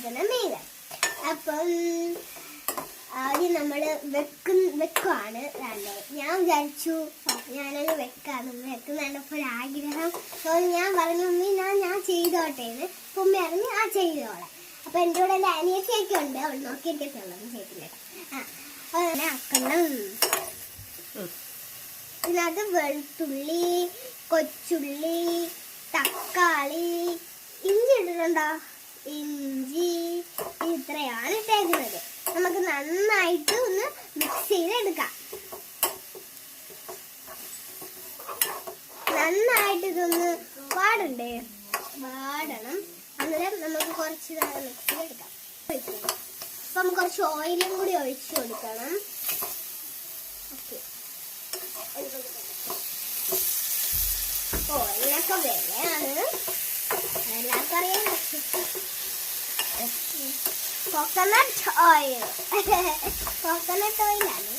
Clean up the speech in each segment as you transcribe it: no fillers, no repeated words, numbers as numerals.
വെക്കുന്ന മീൻ. അപ്പം ആദ്യം നമ്മൾ വെക്കുവാണ് വേണ്ടത്. ഞാൻ വിചാരിച്ചു ഞാനങ്ങ് വെക്കുന്നതിനൊപ്പം ഒരാഗ്രഹം തോന്നി. ഞാൻ പറഞ്ഞു ഉമ്മി ഞാൻ ചെയ്തോട്ടേന്ന്. ഉമ്മ അറിഞ്ഞ് ചെയ്തോളെ. അപ്പൊ എൻ്റെ കൂടെ എൻ്റെ അനിയത്തിയൊക്കെ ഉണ്ട്. അവൾ നോക്കിയിരിക്കത്തുള്ളൂ ചെയ്തില്ല. അങ്ങനെ ആക്കണം. ഇതിനകത്ത് വെളുത്തുള്ളി, കൊച്ചുള്ളി, തക്കാളി, ഇഞ്ചി ഇട്ടിട്ടുണ്ടോ? ഇഞ്ചി ഇത്രയാണ് ഇട്ടേക്കുന്നത്. നമുക്ക് നന്നായിട്ട് ഒന്ന് മിക്സ് ചെയ്തെടുക്കാം. നന്നായിട്ട് ഇതൊന്ന് വാടണം. അന്നേരം നമുക്ക് കുറച്ച് മിക്സ് ചെയ്തെടുക്കാം. അപ്പൊ നമുക്ക് കുറച്ച് ഓയിലും കൂടി ഒഴിച്ചു കൊടുക്കണം. ഓക്കെ, ഓയിലൊക്കെ വിലയാണ്, എല്ലാവർക്കും അറിയാം. കോക്കനട്ട് ഓയിലാണ്,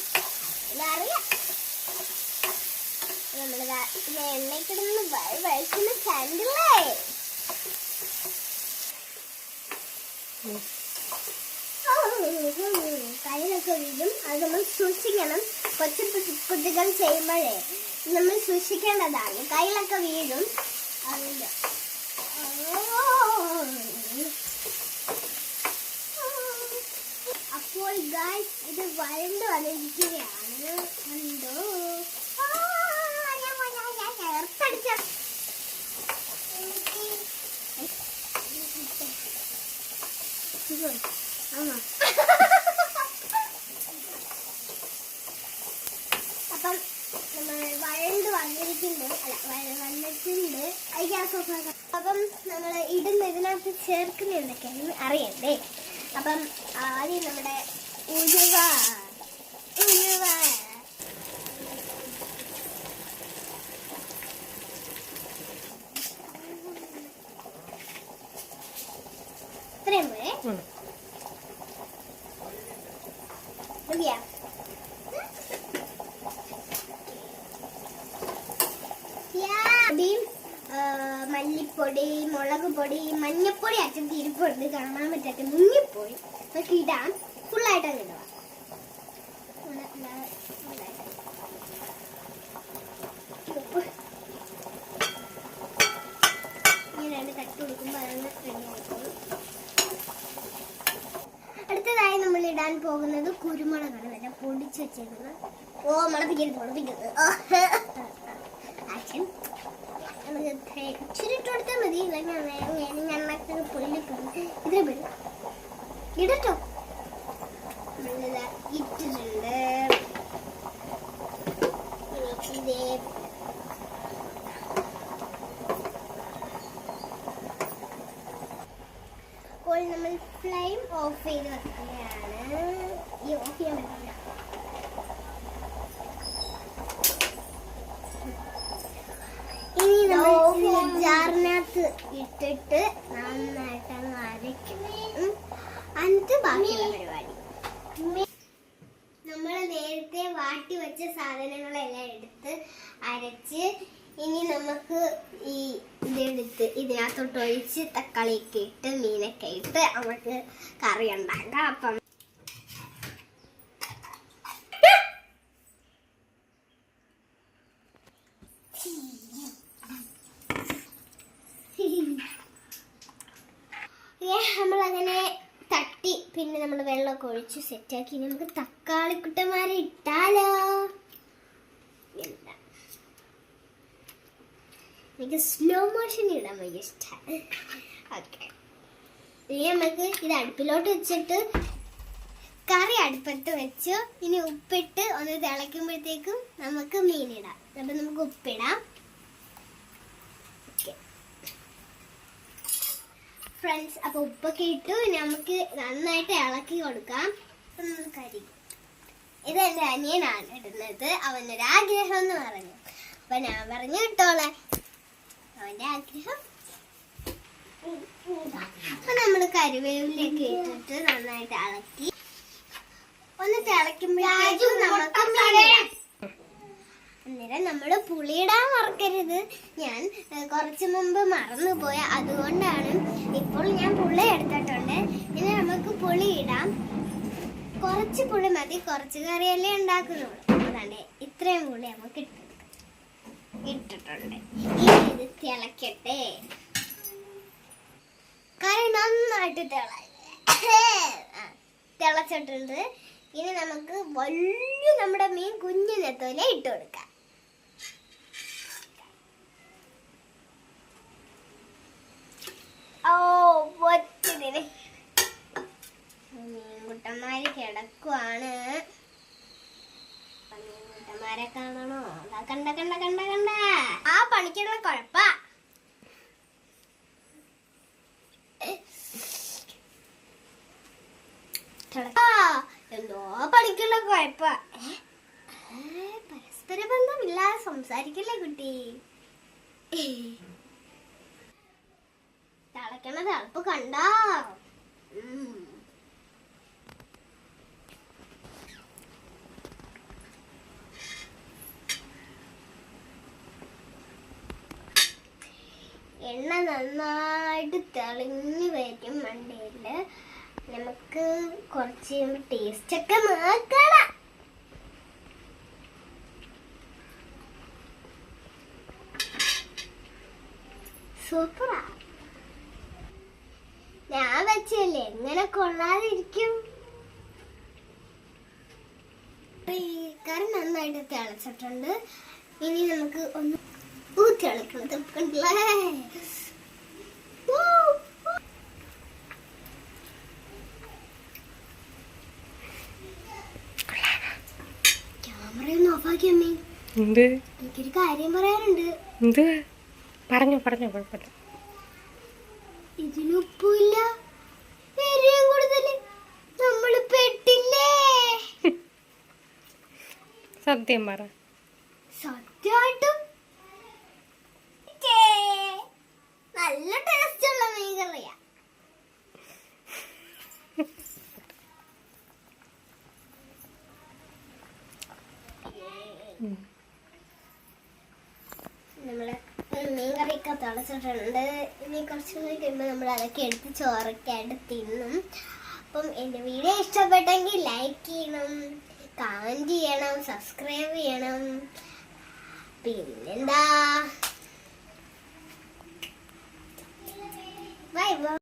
അറിയാം. നമ്മളിതാ എണ്ണയ്ക്കിടുന്ന് വഴിക്കുന്ന കണ്ടില്ലേ? കയ്യിലൊക്കെ വീഴും. അത് നമ്മൾ സൂക്ഷിക്കണം. കൊച്ചു കുട്ടികൾ ചെയ്യുമ്പോഴേ നമ്മൾ സൂക്ഷിക്കേണ്ടതാണ്. കയ്യിലൊക്കെ വീഴും. അതിൻ്റെ അപ്പോൾ ഗൈസ് ഇത് വരണ്ട് വന്നിരിക്കുകയാണ്. കണ്ടോ? അപ്പം നമ്മൾ വരണ്ട് വന്നിട്ടുണ്ട്. അപ്പം നമ്മൾ ഇതിനകത്ത് ചേർക്കുന്ന എന്തൊക്കെയാണെന്ന് അറിയണ്ടേ? അപ്പം ആദ്യം നമ്മുടെ ഉലുവ ഇത്രയും പോലെ മതിയാ. മല്ലിപ്പൊടി, മുളക് പൊടി, മഞ്ഞപ്പൊടി അച്ഛൻ തിരിപ്പൊടി കാണാൻ പറ്റാത്ത മുങ്ങിപ്പോയി. നമുക്ക് ഇടാം. ഫുള്ളായിട്ടാണ് ഇടുക. ഇങ്ങനെ തട്ടി കൊടുക്കുമ്പോൾ അതൊന്ന് റെഡിയായിപ്പോയി. അടുത്തതായി നമ്മൾ ഇടാൻ പോകുന്നത് കുരുമുളകാണ്. നല്ല പൊടിച്ച് വെച്ചേക്കുന്നത്. മുളപ്പിക്കരുത്. അച്ഛൻ ഇച്ചിരി ഇട്ട് കൊടുത്താൽ മതി. ഞങ്ങൾക്ക് പൊള്ളി പോകും. ഇതിനെ വരും ഇടട്ടോ. ഇട്ടിട്ടുണ്ട്. ഇതേ അപ്പോൾ നമ്മൾ ഫ്ലെയിം ഓഫ് ചെയ്ത് വെക്കുകയാണ്. ഈ ഓഫ് ചെയ്യാൻ പറ്റില്ല. ഇനി നമ്മൾ ജാറിനകത്ത് ഇട്ടിട്ട് നന്നായിട്ടങ്ങ് അരയ്ക്കും. എന്നിട്ട് ബാക്കിയുള്ള പരിപാടി. നമ്മൾ നേരത്തെ വാട്ടി വെച്ച സാധനങ്ങളെല്ലാം എടുത്ത് അരച്ച് ഇനി നമുക്ക് ഈ ഇതെടുത്ത് ഇതിനകത്തോട്ട് ഒഴിച്ച് തക്കാളിയൊക്കെ ഇട്ട് മീനൊക്കെ ഇട്ട് നമുക്ക് കറി ഉണ്ടാക്കാം. അപ്പം നമ്മളങ്ങനെ തട്ടി പിന്നെ നമ്മൾ വെള്ളമൊക്കെ ഒഴിച്ച് സെറ്റാക്കി. നമുക്ക് തക്കാളിക്കുട്ടന്മാരെ ഇട്ടാലോ? എനിക്ക് സ്ലോ മോഷൻ ഇടാൻ ഭയങ്കര ഇഷ്ടമാണ്. ഓക്കെ, ഇനി നമുക്ക് ഇത് അടുപ്പിലോട്ട് വെച്ചിട്ട് കറി അടുപ്പത്ത് വെച്ച് ഇനി ഉപ്പിട്ട് ഒന്ന് തിളയ്ക്കുമ്പോഴത്തേക്കും നമുക്ക് മീനിടാം. അപ്പം നമുക്ക് ഉപ്പിടാം. ഓക്കെ ഫ്രണ്ട്സ്, അപ്പോൾ ഉപ്പൊക്കെ ഇട്ടു. നമുക്ക് നന്നായിട്ട് ഇളക്കി കൊടുക്കാം. കരി ഇത് എൻ്റെ അനിയനാണ് ഇടുന്നത്. അവനൊരാഗ്രഹം എന്ന് പറഞ്ഞു. അപ്പം ഞാൻ പറഞ്ഞു ഇട്ടോളെ, അവൻ്റെ ആഗ്രഹം. അപ്പം നമ്മൾ കറിവേപ്പിലൊക്കെ ഇട്ടിട്ട് നന്നായിട്ട് ഇളക്കി ഒന്ന് തിളയ്ക്കുമ്പോഴേക്കും നമുക്ക് അന്നേരം നമ്മള് പുളിയിടാൻ മറക്കരുത്. ഞാൻ കുറച്ചു മുമ്പ് മറന്നുപോയ, അതുകൊണ്ടാണ്. ഇപ്പോൾ ഞാൻ പുളി എടുത്തിട്ടുണ്ട്. ഇനി നമുക്ക് പുളി ഇടാം. കുറച്ച് പുളി മതി, കുറച്ച് കറിയല്ലേ ഉണ്ടാക്കുന്നുള്ളൂ. അതാണ് ഇത്രയും പുളി നമുക്ക് ഇട്ടിട്ടുണ്ട്. ഇനി ഇത് തിളക്കട്ടെ. കറി നന്നായിട്ട് തിളച്ചിട്ടുണ്ട്. ഇനി നമുക്ക് വലിയ നമ്മുടെ മീൻ കുഞ്ഞു നെത്തോല ഇട്ട് കൊടുക്കാം. ഒത്തിരി മീൻകുട്ടന്മാര് കിടക്കുവാണ്. മീൻകുട്ടന്മാരെ കാണണോ? കണ്ട കണ്ട കണ്ട കണ്ട ആ പണിക്കുള്ള കുഴപ്പ. എന്തോ പണിക്കുള്ള കുഴപ്പ. പരസ്പര ബന്ധമില്ലാതെ സംസാരിക്കല്ലേ കുട്ടി. തിളക്കണ തിളപ്പ് കണ്ടാ. എണ്ണ നന്നായിട്ട് തെളിഞ്ഞു വരും മണ്ടയില്. നമുക്ക് കുറച്ച് ടേസ്റ്റ് ഒക്കെ നോക്കണം. സൂപ്പറാ. ഞാൻ വെച്ചല്ലേ, എങ്ങനെ കൊള്ളാതിരിക്കും. കറി നന്നായിട്ട് തിളച്ചിട്ടുണ്ട്. ഇനി നമുക്ക് ഒന്ന് ഊറ്റിളക്കണം. കണ്ടില്ലേ? ക്യാമറ ഒന്ന് ഓഫാക്കി അമ്മേ. എനിക്കൊരു കാര്യം പറയാനുണ്ട്. പറഞ്ഞോ പറഞ്ഞോ, കുഴപ്പമില്ല. ഇതിനുപ്പില്ല, എരിയും കൂടുതല്. നമ്മള് പെട്ടില്ലേ? സത്യം പറ. സത്യമായിട്ടും നല്ല ടേസ്റ്റ് ഉള്ള മീൻ കറിയാ. നമ്മള് മീൻ കറിയൊക്കെ തിളച്ചിട്ടുണ്ട്. ഇനി കുറച്ച് കഴിയുമ്പോൾ നമ്മൾ അതൊക്കെ എടുത്ത് ചോറൊക്കെ ആയിട്ട് തിന്നും. അപ്പം എൻ്റെ വീഡിയോ ഇഷ്ടപ്പെട്ടെങ്കിൽ ലൈക്ക് ചെയ്യണം, കമന്റ് ചെയ്യണം, സബ്സ്ക്രൈബ് ചെയ്യണം. പിന്നെന്താ, ബൈ ബൈ.